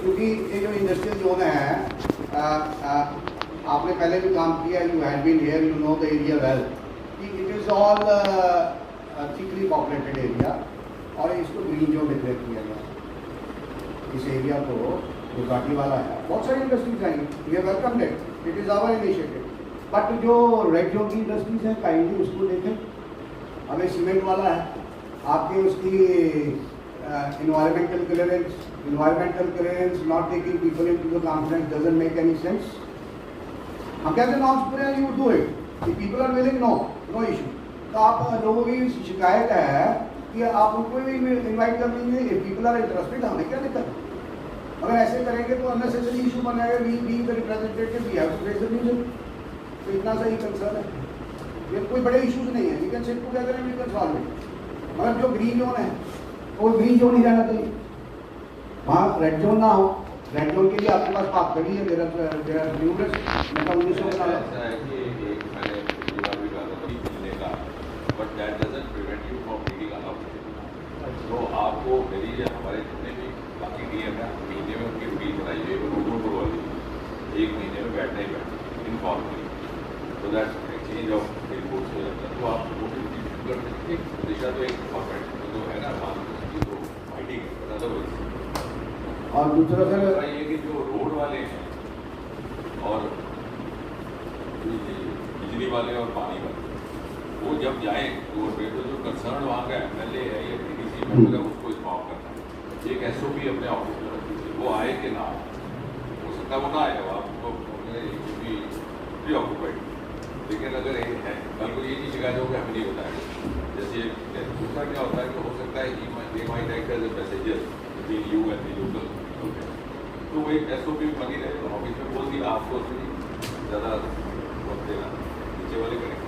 क्योंकि ये जो इंडस्ट्रियल जोन है, आपने पहले भी काम किया, you had been here, you know the area well, कि it is all thickly populated area और इसको ग्रीन जोन डिक्लेयर किया गया। इस एरिया को जो घाटी वाला है, बहुत सारी इंडस्ट्रीज आएंगी, we are welcome it, it is our initiative. But जो रेड जोन की इंडस्ट्रीज हैं काइंडली उसको देखें। हमें सीमेंट वाला है, आपकी उसकी environmental clearance not taking people into the conference doesn't make any sense. हम कैसे नॉर्म्स पूरे हैं, you do it. If people are willing, no issue. तो आप लोगों की शिकायत है कि आप उनको भी इनवाइट कर लीजिए, if people are interested, हमें क्या दिक्कत है? अगर ऐसे करेंगे तो unnecessary issue बनाएगा, we being the representative, we have to raise the reason. तो इतना सही कंसर्न है, ये कोई बड़े इश्यूज नहीं है, we can sit together and we can solve it. मगर जो ग्रीन जोन है वो ग्रीन जोन ही रहना चाहिए, वहाँ रेड जोन ना हो। रेड जोन के लिए आपके पास बात करी है, मेरा न्यूट्रस मैं 1900 बता रहा तो आपको मेरी हमारे जितने भी बाकी डीएम है महीने में उनकी रूटीन बनाइए, रोड वाली 1 महीने में बैठना ही बैठना इनफॉर्मली, तो दैट एक्सचेंज ऑफ रिपोर्ट्स हो जाता है। तो आप वो एक दिशा तो एक फॉर्मेट तो है ना, तो फाइटिंग है। और दूसरा सर ये कि जो रोड वाले हैं और बिजली वाले और पानी वाले वो जब जाएं टूर पे तो जो कंसर्न वहाँ का एमएलए है या डीडीसी मेंबर है उसको इन्फॉर्म करना है, एक एसओपी अपने ऑफिस में रखी थी, वो आए कि ना हो सकता है वो ना आए, आपको प्री ऑक्यूपाइड, लेकिन अगर ये है कल को ये नहीं शिकायत हो कि हमें नहीं बताया। जैसे दूसरा क्या होता है कि हो सकता है कि might act as a messenger between you and the local, तो वो एक एसओपी बनी रहे तो ऑफिस में बोल दिया आपको ज़्यादा वक्त देना, नीचे वाले करेंगे।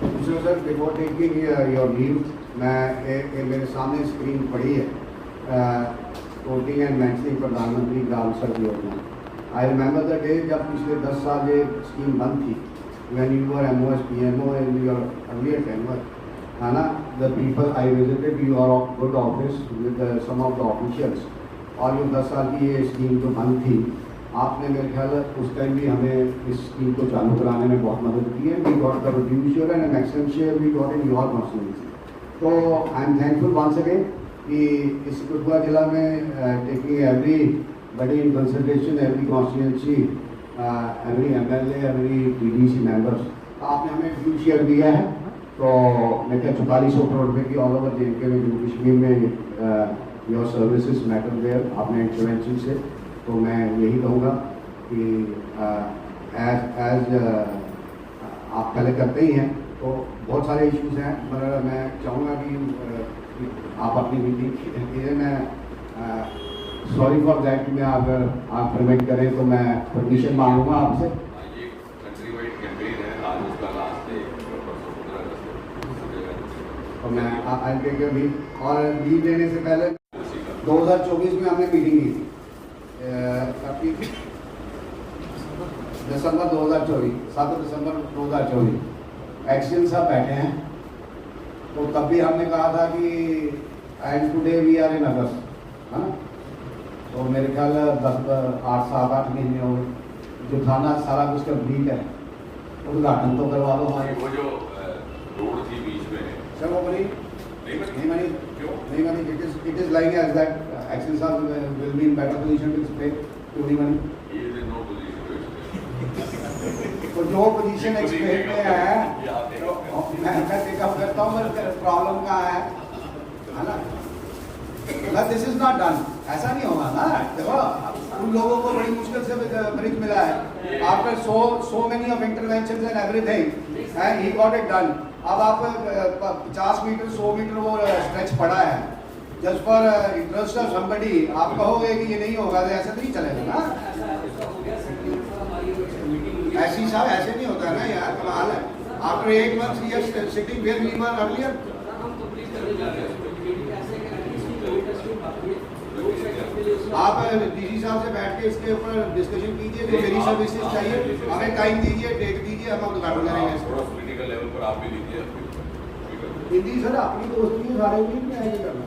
दूसरा sir before taking your leave, मैं मेरे सामने स्क्रीन पड़ी है, कोटिंग एंड मेंशनिंग प्रधानमंत्री ग्राम सड़क योजना। आई रिमेंबर द डे जब पिछले 10 साल ये स्कीम बंद थी, when you were MOS PMO in your earlier tenure, है ना, the people I visited your good office with some of the officials, और ये 10 साल की ये स्कीम जो बंद थी, आपने मेरे ख्याल उस टाइम भी हमें इस स्कीम को चालू कराने में बहुत मदद की है। We got the due share and maximum share we got in your constituency. तो I am thankful once again कि इस कठुआ जिला में taking everybody in consideration every constituency, every MLA, every DDC members, आपने हमें ड्यू शेयर दिया है। तो मैं क्या 4400 करोड़ रुपये की ऑल ओवर JNK में जम्मू कश्मीर में योर सर्विसेज मैटर देयर, आपने इंटरवेंशन से, तो मैं यही कहूँगा कि एज आप पहले करते ही हैं, तो बहुत सारे इश्यूज हैं, मगर मैं चाहूँगा कि आप अपनी मीटिंग कीजिए। मैं सॉरी फॉर दैट, मैं अगर आप परमिट करें तो मैं परमिशन मांगूंगा आपसे। ये कंट्री वाइड कैंपेन है, आज उसका लास्ट डे और मैं आई टेक अ लीव, और लीव लेने से पहले 2024 में हमने मीटिंग की थी, दिसंबर 2024, 7 दिसंबर 2024, एक्शन साहब बैठे हैं, तो तब भी हमने कहा था कि and today we are in August, है ना, तो मेरे ख्याल 7-8 महीने हो गए, जो थाना सारा कुछ कंप्लीट है, उद्घाटन तो करवा दो हमारे। वो जो रोड थी बीच में सर वो बनी नहीं बनी, क्यों नहीं बनी? It is like as that action साहब will be in better position to explain क्यों नहीं बनी। तो जो पोजीशन एक्सप्लेन में है मैं पिकअप करता हूँ, प्रॉब्लम कहाँ है ना, दिस इज नॉट डन, ऐसा नहीं होगा ना। देखो उन लोगों को बड़ी मुश्किल से ब्रिज मिला है, after so many of interventions and everything, and he got it done. अब आप 50 मीटर 100 मीटर वो स्ट्रेच पड़ा है, just for interest of somebody आप कहोगे कि ये नहीं होगा, तो ऐसे तो नहीं चलेगा ना। ऐसी साहब ऐसे नहीं होता ना यार, कमाल है। After 8 months he is sitting where we were earlier। आप डीसी साहब से बैठ के इसके ऊपर डिस्कशन कीजिए, जो मेरी सर्विसेज चाहिए हमें टाइम दीजिए, डेट दीजिए, हम उद्घाटन करेंगे। पॉलिटिकल लेवल पर आप भी लीजिए। हिंदी सर अपनी दोस्ती है, सारे भी नहीं आएंगे करना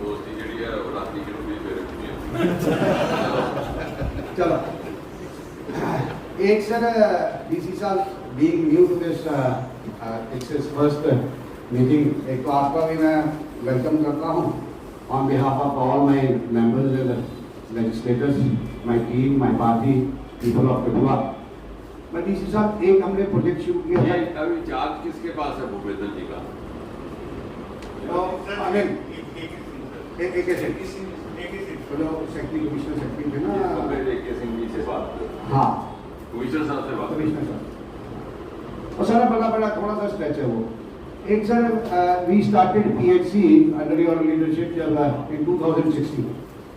दोस्ती जी है राती के एक सर डीसी साहब being new to this it's his first meeting, एक तो आपका भी मैं वेलकम करता हूँ on behalf of all my members and legislators, my team, my party, people of Kathua. मैं डीसी साहब एक हमने प्रोजेक्ट शुरू किया था। अभी चार्ज किसके पास है भूपेंद्र जी का? जो सेक्रेटरी कमिश्नर सेक्रेटरी थे ना, सिंह जी से बात करो। हाँ कमिश्नर साहब से बात करो। कमिश्नर साहब, और सर बड़ा थोड़ा सा स्ट्रेच है वो। एक sir we started PHC under your leadership in 2016,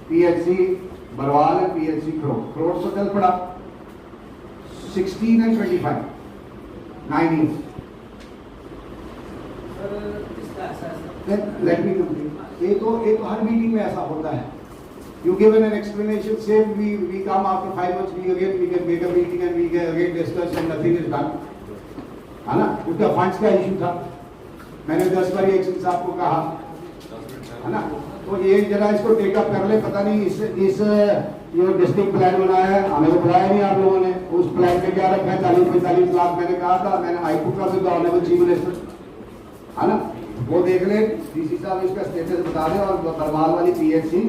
PHC Barwal and PHC Kharod तो चल पड़ा 16 and 25, 9 years. Let me complete. ये तो हर मीटिंग में ऐसा होता है। You given an explanation, same we come after 5 months, we can make a meeting and we can again discuss and nothing is done. है ना? उसका फंड्स का इशू था, मैंने 10 बार एक साहब को कहा, है ना? तो ये जरा इसको टेकअप कर ले। पता नहीं इस जो डिस्ट्रिक्ट प्लान बनाया है, हमें तो बुलाया नहीं आप लोगों ने। उस प्लान में क्या रखा है? 40-45 लाख मैंने कहा था, मैंने हाईकोर्ट का भी ऑनरेबल चीफ मिनिस्टर, है ना, वो देख ले। डीसी साहब इसका स्टेटस बता दें। और बरवाल वाली पीएचसी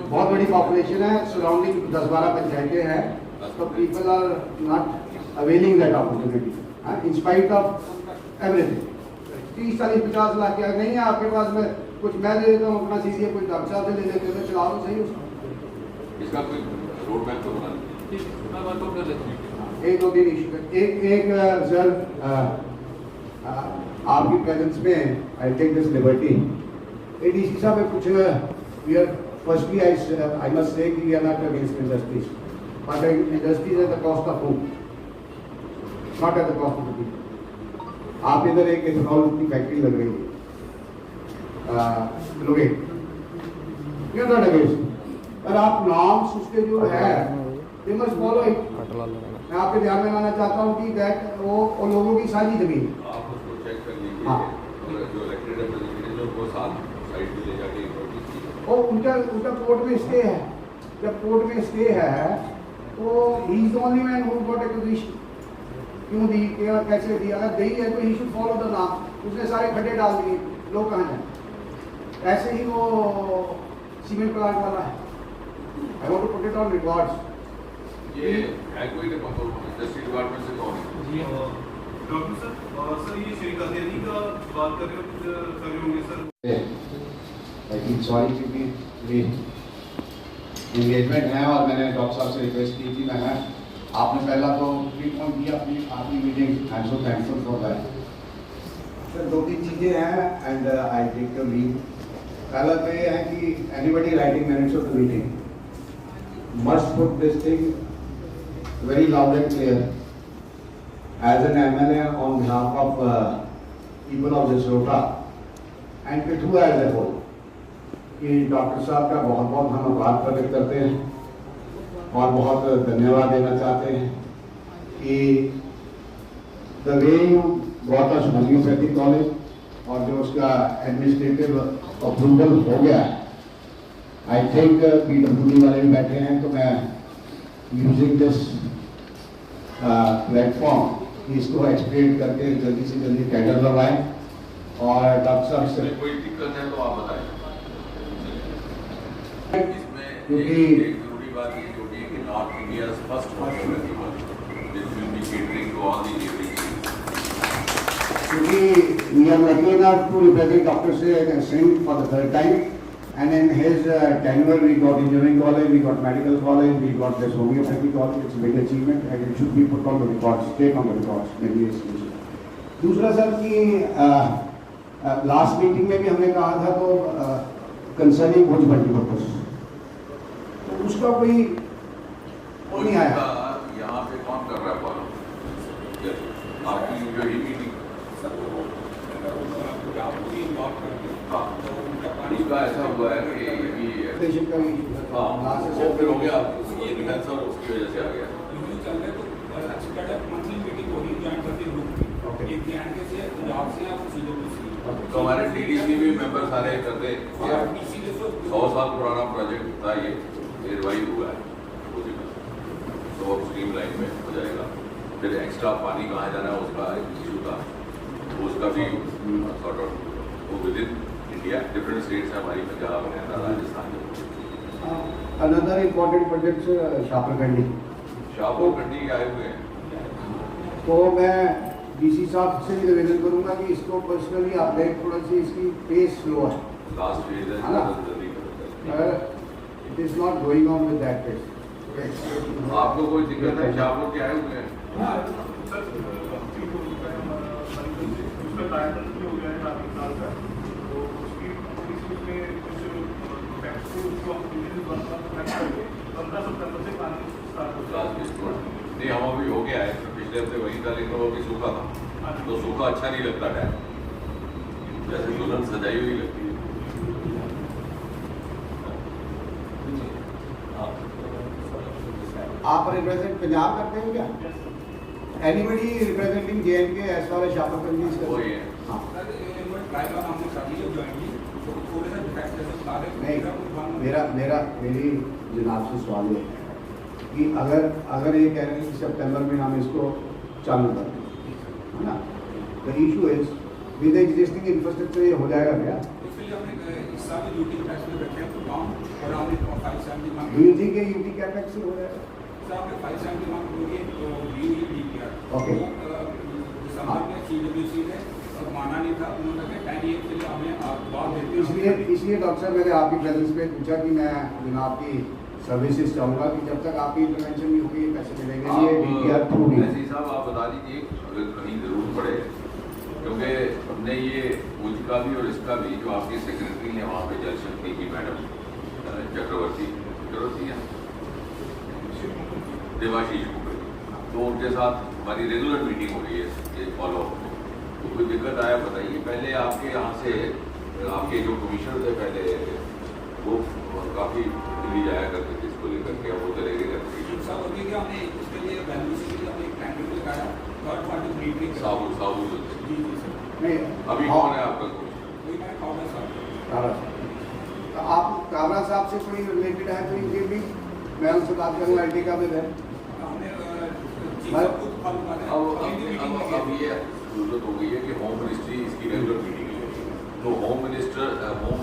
बहुत बड़ी पॉपुलेशन है, सराउंडिंग 10-12 पंचायतें हैं, तो people are not availing that opportunity in spite of everything. 30-40-50 lakh क्या नहीं है आपके पास में? कुछ मैं ले लेता हूँ अपना सीधे, कोई डॉक्टर साहब से ले लेते हैं, चलाओ तो सही उसको। इसका कोई रोड मैप तो बना दीजिए। एक दो तीन इशू एक सर आपकी प्रेजेंस में I take this liberty. DC साहब कुछ we are firstly I must say we are not against industries, but industries at the cost of whom, not at the cost of the people. आप इधर एक ethanol की factory लग रही है लोगे, वी आर नॉट अगेंस्ट, पर आप नॉर्म्स उसके जो है दे मस्ट फॉलो इट। मैं आपके ध्यान में लाना चाहता हूँ कि दैट वो लोगों की साझी जमीन आप उसको चेक कर लीजिए। हाँ। जो इलेक्टेड रिप्रेजेंटेटिव को साथ साइड पे ले जाके नोटिस कीजिए। और उनका कोर्ट में स्टे है। जब कोर्ट में स्टे है तो he is the only man who got acquisition. क्यों दी, क्या कैसे दी? अगर दी है तो he should follow the norm. उसने सारे खड्डे डाल दिए, लोग कहाँ जाए? ऐसे ही वो सीमेंट प्लांट वाला है। I want to put it on records. ये है कोई इंडस्ट्री डिपार्टमेंट से कौन है? जी डॉक्टर सर, सर ये श्री कादेरी का बात कर रहे होंगे सर। आई थिंक सॉरी क्योंकि ये एंगेजमेंट है और मैंने डॉक्टर साहब से रिक्वेस्ट की थी। मैं आपने पहला तो प्रीफोन किया अपनी meeting, I am so thankful for that. Sir 2-3 चीज़ें हैं and I take your leave. पहला तो ये है कि anybody writing minutes of the meeting must put this thing very loud and clear as an MLA on behalf of people of Jasrota and Kathua as a whole, कि doctor साहब का बहुत बहुत हम आभार प्रकट करते हैं और बहुत धन्यवाद देना चाहते हैं कि the way you brought us homeopathic college और जो उसका एडमिनिस्ट्रेटिव अप्रूवल हो गया है, आई थिंक PWD वाले भी बैठे हैं, तो मैं यूजिंग दिस प्लेटफॉर्म इसको एक्सप्लेन करके जल्दी से जल्दी टेंडर लगवाएं और डॉक्टर साहब से कोई दिक्कत है तो आप बताएं। इसमें क्योंकि एक जरूरी बात ये होगी कि North India first hospital this will be catering to all the everything. क्योंकि we are lucky enough to represent Dr. Singh for the third time, and in his tenure we got engineering college, we got medical college, we got this homeopathy college. It's a big achievement and it should be put on the records, take on the records. maybe it's दूसरा sir कि last meeting में भी हमने कहा था तो concerning भुज multipurpose, तो उसका कोई वो नहीं आया। यहाँ पे कौन कर रहा है फॉलो? आपकी जो ही मीटिंग उसका ऐसा हुआ है कि पेशेंट का भी हाँ वो फिर हो गया, ये डिफेंस और उसकी वजह से आ गया। तो हमारे TDC भी मेंबर सारे करते 100 साल पुराना प्रोजेक्ट था, ये रिवाइव हुआ है, तो अब स्ट्रीम लाइन में हो जाएगा। फिर एक्स्ट्रा पानी कहाँ जाना है उसका इशू था, तो उसका भी सॉर्ट आउट वो within India different states है हमारी, Punjab Haryana Rajasthan. Another important project Shahpurkandi, Shahpur Kandi आए हुए हैं। तो मैं डीसी साहब से भी निवेदन करूंगा कि इसको पर्सनली आप देख, थोड़ा सी इसकी पेस स्लो है, लास्ट फेज है, है ना? जल्दी करो। It is not going on with that pace. आपको कोई दिक्कत है? शाहपुर के आए हुए हैं। सर उसका टायर हो गया है काफी साल का, तो उसकी उसमें कुछ फैक्ट्स को उसको हम 15 सितंबर से पानी स्टार्ट हो लास्ट फेज नहीं, हम अभी हो गया है, पिछले हफ्ते वही था, लेकिन वो अभी सूखा था, तो सूखा अच्छा नहीं लगता डैम, जैसे दुल्हन सजाई हुई लगती है। आप रिप्रेजेंट पंजाब करते हैं क्या? Anybody representing JNK as far as Shahpurkandi is वो ही है। हाँ, नहीं, मेरी जनाब से सवाल ये है कि अगर ये कह रहे हैं कि सितंबर में हम इसको चालू कर दें, है ना? The issue is with existing infrastructure ये हो जाएगा क्या? डू यू थिंक ये यूटी कैपेक्स से हो जाएगा? ओके, माना नहीं था, उन्होंने 10 ईयर के लिए हमें बात देते इसलिए डॉक्टर साहब मैंने आपकी प्रेजेंस पे पूछा कि मैं जनाब की सर्विसेज चाहूँगा कि जब तक आपकी इंटरवेंशन नहीं होगी ये पैसे मिलेंगे नहीं, ये DPR थ्रू नहीं है। ऐसी साहब आप बता दीजिए अगर कहीं जरूर पड़े, क्योंकि हमने ये मुझ का भी और इसका भी, जो आपके सेक्रेटरी हैं वहाँ पे जल शक्ति की मैडम चक्रवर्ती हैं, देवाशीष मुखर्जी, तो उनके साथ हमारी रेगुलर मीटिंग हो रही है ये फॉलो अप में। तो कोई दिक्कत आया बताइए। पहले आपके यहाँ से आपके जो कमिश्नर थे पहले, वो काफ़ी दिल्ली जाया करते थे इसको लेकर के, अब वो चले गए साबू नहीं, अभी हाँ, कौन है आपका कमिश्नर? कारा साहब। तो आप कारा साहब से कोई रिलेटेड है तो इनके भी मैं उनसे बात करूँगा, IT का भी है। अब ये जरूरत हो गई है कि होम मिनिस्ट्री इसकी रेगुलर मीटिंग है, तो होम मिनिस्टर होम